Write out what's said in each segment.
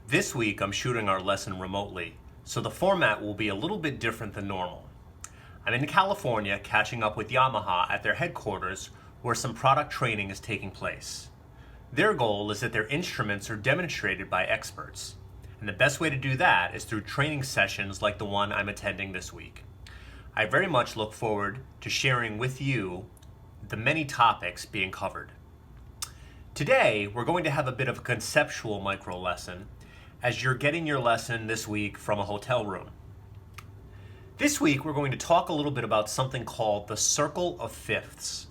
This week I'm shooting our lesson remotely, so the format will be a little bit different than normal. I'm in California catching up with Yamaha at their headquarters where some product training is taking place. Their goal is that their instruments are demonstrated by experts, and the best way to do that is through training sessions like the one I'm attending this week. I very much look forward to sharing with you the many topics being covered. Today, we're going to have a bit of a conceptual micro lesson as you're getting your lesson this week from a hotel room. This week, we're going to talk a little bit about something called the circle of fifths.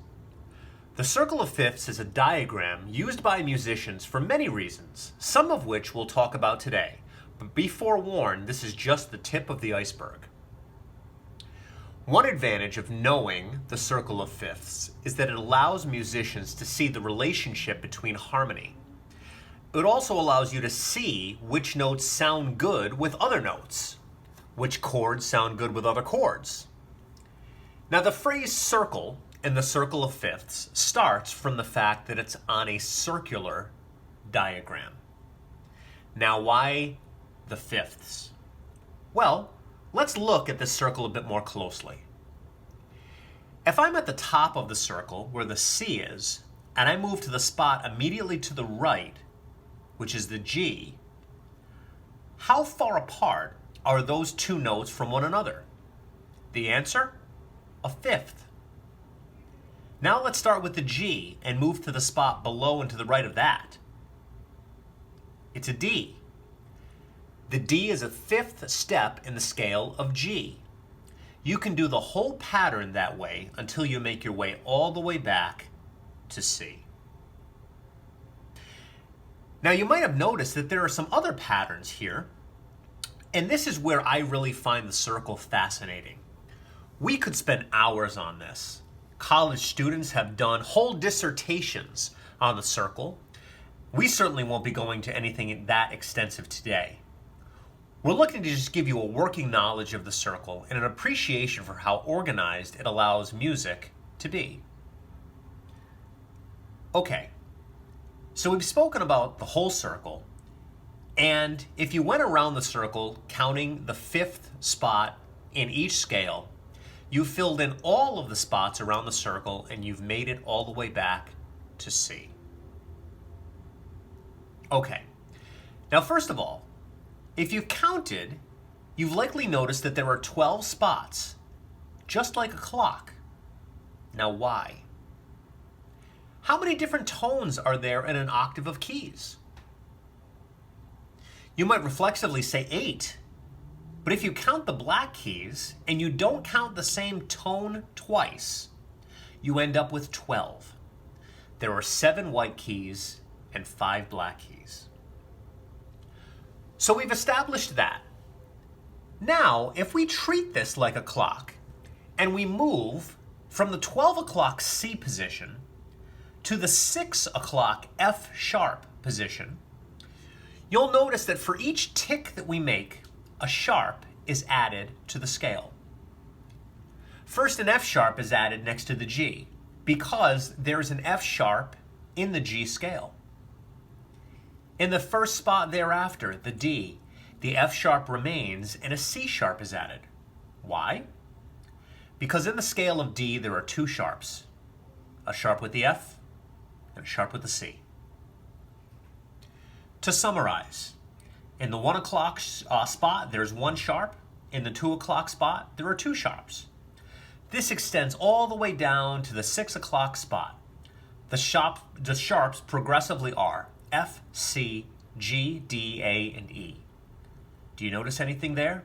The circle of fifths is a diagram used by musicians for many reasons, some of which we'll talk about today. But be forewarned, this is just the tip of the iceberg. One advantage of knowing the circle of fifths is that it allows musicians to see the relationship between harmony. It also allows you to see which notes sound good with other notes, which chords sound good with other chords. Now, the phrase circle in the circle of fifths starts from the fact that it's on a circular diagram. Now, why the fifths? Well, let's look at this circle a bit more closely. If I'm at the top of the circle where the C is, and I move to the spot immediately to the right, which is the G, how far apart are those two notes from one another? The answer? A fifth. Now let's start with the G and move to the spot below and to the right of that. It's a D. The D is a fifth step in the scale of G. You can do the whole pattern that way until you make your way all the way back to C. Now you might have noticed that there are some other patterns here, and this is where I really find the circle fascinating. We could spend hours on this. College students have done whole dissertations on the circle. We certainly won't be going to anything that extensive today. We're looking to just give you a working knowledge of the circle and an appreciation for how organized it allows music to be. Okay, so we've spoken about the whole circle, and if you went around the circle counting the fifth spot in each scale, you filled in all of the spots around the circle and you've made it all the way back to C. Okay, now first of all, if you've counted, you've likely noticed that there are 12 spots, just like a clock. Now why? How many different tones are there in an octave of keys? You might reflexively say 8, but if you count the black keys and you don't count the same tone twice, you end up with 12. There are 7 white keys and 5 black keys. So we've established that. Now, if we treat this like a clock and we move from the 12 o'clock C position to the 6 o'clock F sharp position, you'll notice that for each tick that we make, a sharp is added to the scale. First, an F sharp is added next to the G because there's an F sharp in the G scale. In the first spot thereafter, the D, the F sharp remains and a C sharp is added. Why? Because in the scale of D there are 2 sharps, a sharp with the F and a sharp with the C. To summarize, in the 1 o'clock spot there's 1 sharp, in the 2 o'clock spot there are 2 sharps. This extends all the way down to the 6 o'clock spot. The sharps progressively are F, C, G, D, A, and E. Do you notice anything there?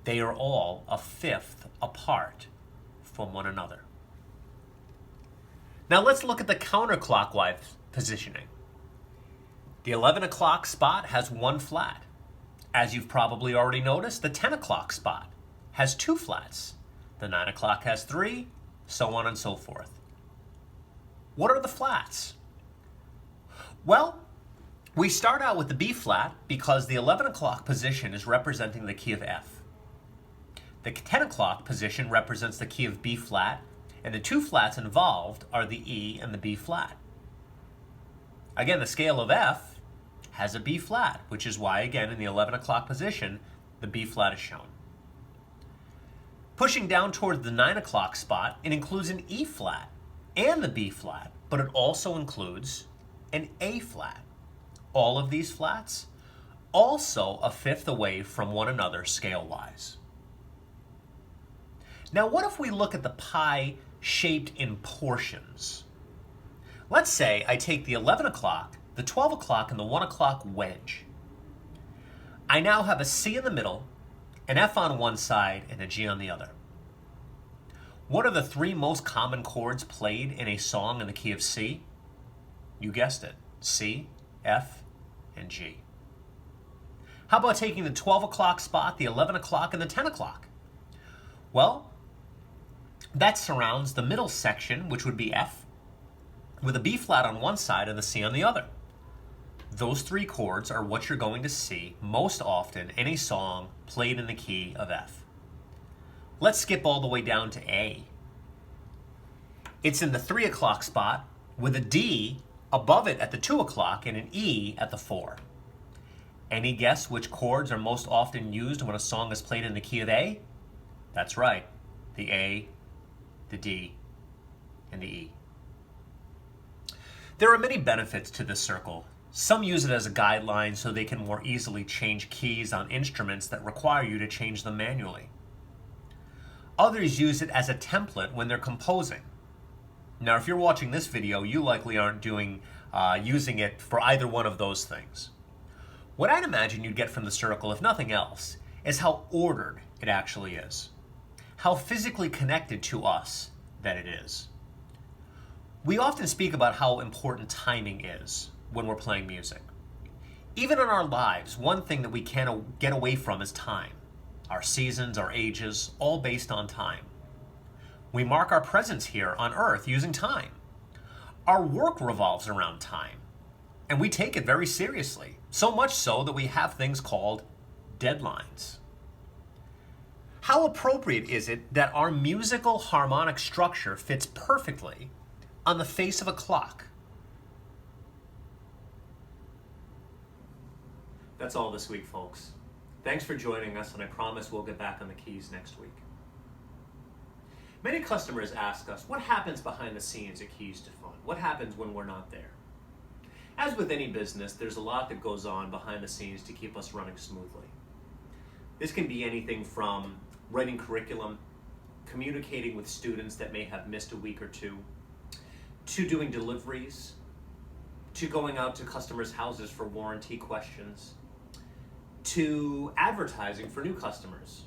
They are all a fifth apart from one another. Now let's look at the counterclockwise positioning. The 11 o'clock spot has 1 flat. As you've probably already noticed, the 10 o'clock spot has 2 flats. The 9 o'clock has 3, so on and so forth. What are the flats? Well, we start out with the B flat because the 11 o'clock position is representing the key of F. The 10 o'clock position represents the key of B flat, and the 2 flats involved are the E and the B flat. Again, the scale of F has a B flat, which is why, again, in the 11 o'clock position, the B flat is shown. Pushing down toward the 9 o'clock spot, it includes an E flat and the B flat, but it also includes an A flat. All of these flats also a fifth away from one another scale-wise. Now, what if we look at the pie shaped in portions? Let's say I take the 11 o'clock, the 12 o'clock, and the 1 o'clock wedge. I now have a C in the middle, an F on one side, and a G on the other. What are the three most common chords played in a song in the key of C? You guessed it, C, F, and G. How about taking the 12 o'clock spot, the 11 o'clock, and the 10 o'clock? Well, that surrounds the middle section, which would be F, with a B flat on one side and the C on the other. Those three chords are what you're going to see most often in a song played in the key of F. Let's skip all the way down to A. It's in the 3 o'clock spot with a D above it at the 2 o'clock and an E at the 4. Any guess which chords are most often used when a song is played in the key of A? That's right, the A, the D, and the E. There are many benefits to this circle. Some use it as a guideline so they can more easily change keys on instruments that require you to change them manually. Others use it as a template when they're composing. Now, if you're watching this video, you likely aren't using it for either one of those things. What I'd imagine you'd get from the circle, if nothing else, is how ordered it actually is. How physically connected to us that it is. We often speak about how important timing is when we're playing music. Even in our lives, one thing that we can't get away from is time. Our seasons, our ages, all based on time. We mark our presence here on Earth using time. Our work revolves around time, and we take it very seriously, so much so that we have things called deadlines. How appropriate is it that our musical harmonic structure fits perfectly on the face of a clock? That's all this week, folks. Thanks for joining us, and I promise we'll get back on the keys next week. Many customers ask us, what happens behind the scenes at Keys to Fun? What happens when we're not there? As with any business, there's a lot that goes on behind the scenes to keep us running smoothly. This can be anything from writing curriculum, communicating with students that may have missed a week or two, to doing deliveries, to going out to customers' houses for warranty questions, to advertising for new customers,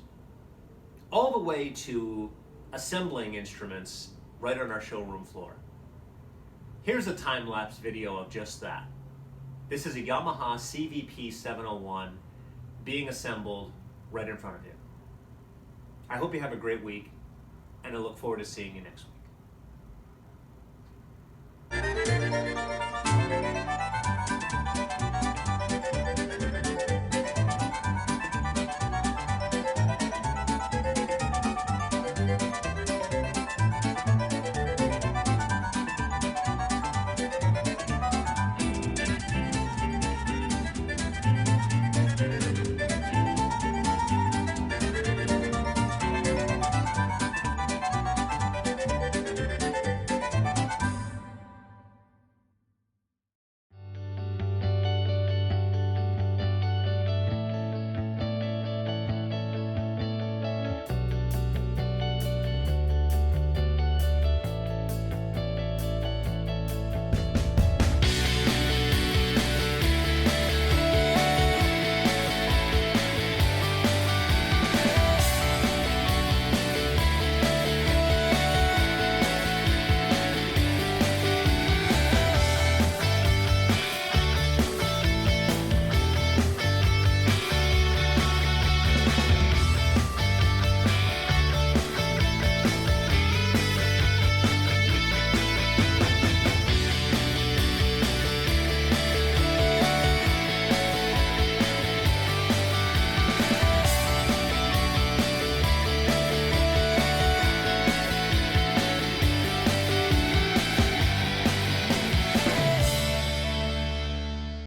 all the way to assembling instruments right on our showroom floor. Here's a time-lapse video of just that. This is a Yamaha CVP 701 being assembled right in front of you. I hope you have a great week, and I look forward to seeing you next week.